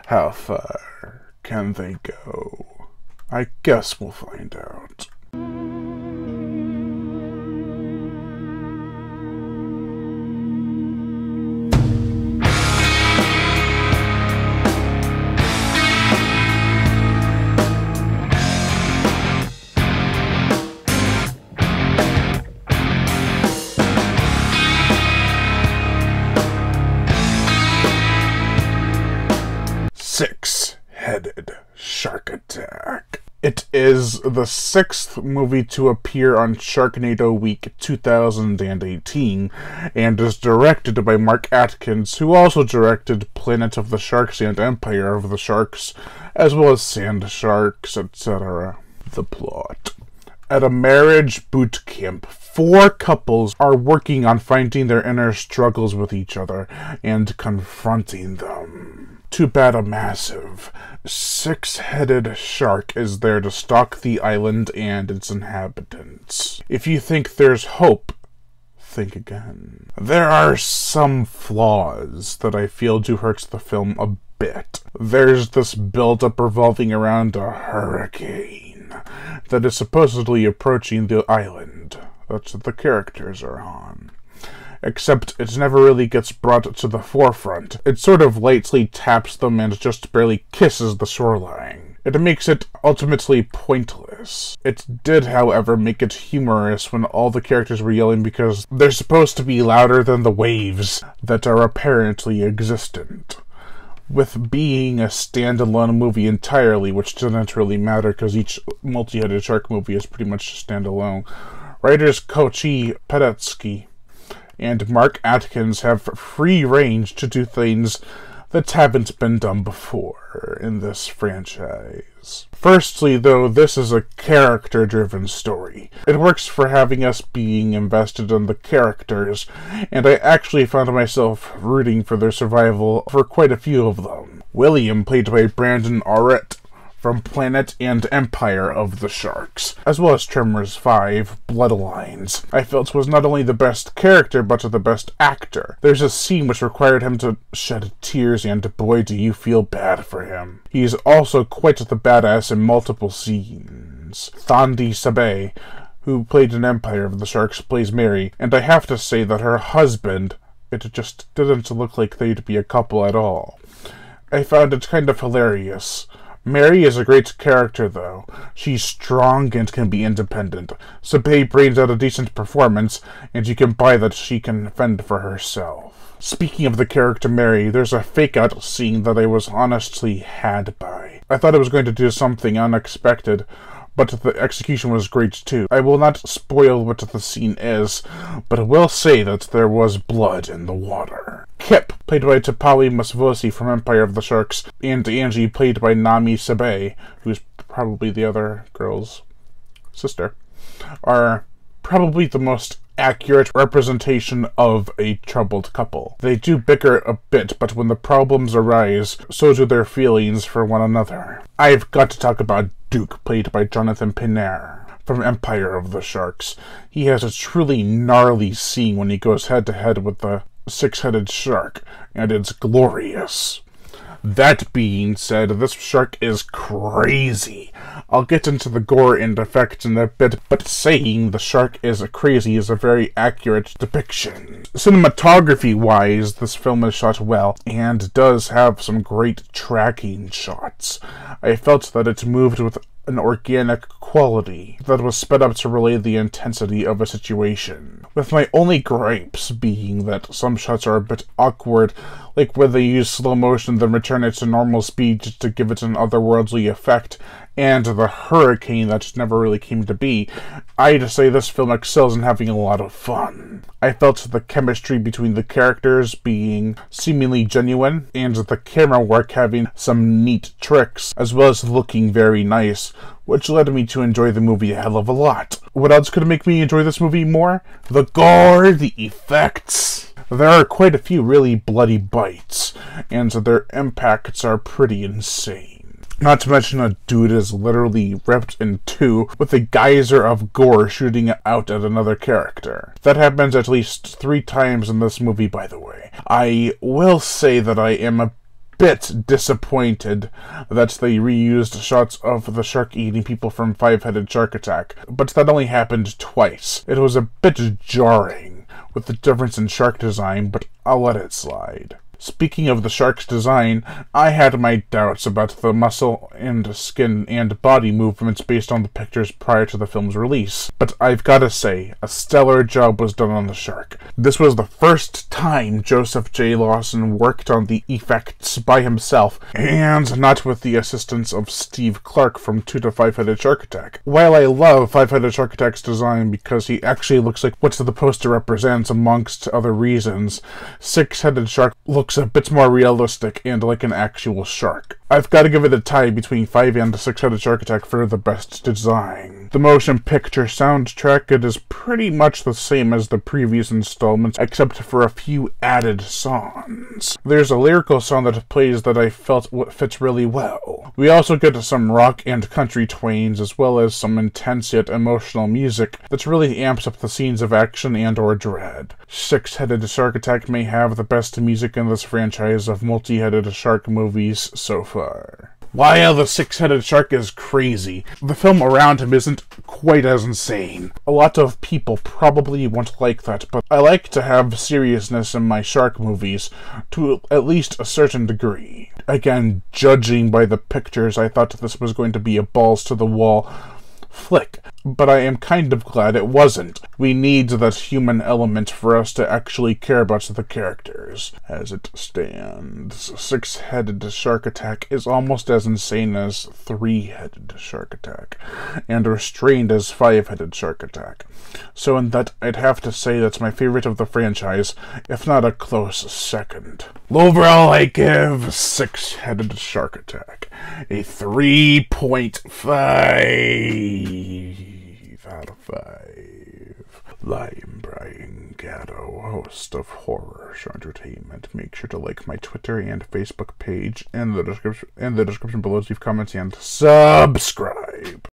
How far can they go? I guess we'll find out. Six-Headed Shark Attack. It is the 6th movie to appear on Sharknado Week 2018 and is directed by Mark Atkins, who also directed Planet of the Sharks and Empire of the Sharks, as well as Sand Sharks, etc. The plot. At a marriage boot camp, 4 couples are working on finding their inner struggles with each other and confronting them. Too bad a massive, 6-headed shark is there to stalk the island and its inhabitants. If you think there's hope, think again. There are some flaws that I feel do hurt the film a bit. There's this build-up revolving around a hurricane that is supposedly approaching the island that the characters are on. Except it never really gets brought to the forefront. It sort of lightly taps them and just barely kisses the shoreline. It makes it ultimately pointless. It did, however, make it humorous when all the characters were yelling because they're supposed to be louder than the waves that are apparently existent. With being a standalone movie entirely, which didn't really matter because each multi-headed shark movie is pretty much standalone, writers Koichi Pedetsky and Mark Atkins have free range to do things that haven't been done before in this franchise. Firstly, though, this is a character-driven story. It works for having us being invested in the characters, and I actually found myself rooting for their survival for quite a few of them. William, played by Brandon Aurett, from Planet and Empire of the Sharks, as well as Tremors 5, Bloodlines, I felt was not only the best character, but the best actor. There's a scene which required him to shed tears, and boy do you feel bad for him. He's also quite the badass in multiple scenes. Thandi Sabe, who played in Empire of the Sharks, plays Mary, and I have to say that her husband, it just didn't look like they'd be a couple at all. I found it kind of hilarious. Mary is a great character, though. She's strong and can be independent. Sabe brings out a decent performance, and you can buy that she can fend for herself. Speaking of the character Mary, there's a fake-out scene that I was honestly had by. I thought it was going to do something unexpected, but the execution was great too. I will not spoil what the scene is, but I will say that there was blood in the water. Kip, played by Tapali Masvosi from Empire of the Sharks, and Angie, played by Nami Sabe, who's probably the other girl's sister, are probably the most accurate representation of a troubled couple. They do bicker a bit, but when the problems arise, so do their feelings for one another. I've got to talk about Duke, played by Jonathan Pinner from Empire of the Sharks. He has a truly gnarly scene when he goes head-to-head with the 6-headed shark, and it's glorious. That being said, this shark is crazy. I'll get into the gore and effects in a bit, but saying the shark is crazy is a very accurate depiction. Cinematography-wise, this film is shot well, and does have some great tracking shots. I felt that it moved with an organic quality that was sped up to relay the intensity of a situation, with my only gripes being that some shots are a bit awkward, like where they use slow motion then return it to normal speed just to give it an otherworldly effect, and the hurricane that never really came to be. I'd say this film excels in having a lot of fun. I felt the chemistry between the characters being seemingly genuine, and the camera work having some neat tricks, as well as looking very nice, which led me to enjoy the movie a hell of a lot. What else could make me enjoy this movie more? The gore, the effects. There are quite a few really bloody bites, and their impacts are pretty insane. Not to mention a dude is literally ripped in two with a geyser of gore shooting out at another character. That happens at least 3 times in this movie, by the way. I will say that I am a bit disappointed that they reused shots of the shark eating people from Five-Headed Shark Attack, but that only happened twice. It was a bit jarring with the difference in shark design, but I'll let it slide. Speaking of the shark's design, I had my doubts about the muscle and skin and body movements based on the pictures prior to the film's release, but I've gotta say, a stellar job was done on the shark. This was the first time Joseph J. Lawson worked on the effects by himself, and not with the assistance of Steve Clark from 2 to Five-Headed Shark Attack. While I love Five-Headed Shark Attack's design because he actually looks like what the poster represents amongst other reasons, Six-Headed Shark looks a bit more realistic and like an actual shark. I've got to give it a tie between Five and Six-Headed Shark Attack for the best design. The motion picture soundtrack, it is pretty much the same as the previous installments, except for a few added songs. There's a lyrical song that plays that I felt fits really well. We also get some rock and country twains, as well as some intense yet emotional music that really amps up the scenes of action and or dread. Six-Headed Shark Attack may have the best music in this franchise of multi-headed shark movies so far. While the Six-Headed Shark is crazy, the film around him isn't quite as insane. A lot of people probably won't like that, but I like to have seriousness in my shark movies, to at least a certain degree. Again, judging by the pictures, I thought this was going to be a balls-to-the-wall flick, but I am kind of glad it wasn't. We need that human element for us to actually care about the characters. As it stands, Six-Headed Shark Attack is almost as insane as Three-Headed Shark Attack, and restrained as Five-Headed Shark Attack. So in that, I'd have to say that's my favorite of the franchise, if not a close second. Overall, I give Six-Headed Shark Attack a 3.5 out of 5. I am Brian Gatto, host of Horror Show Entertainment. Make sure to like my Twitter and Facebook page in the description below to leave comments and subscribe.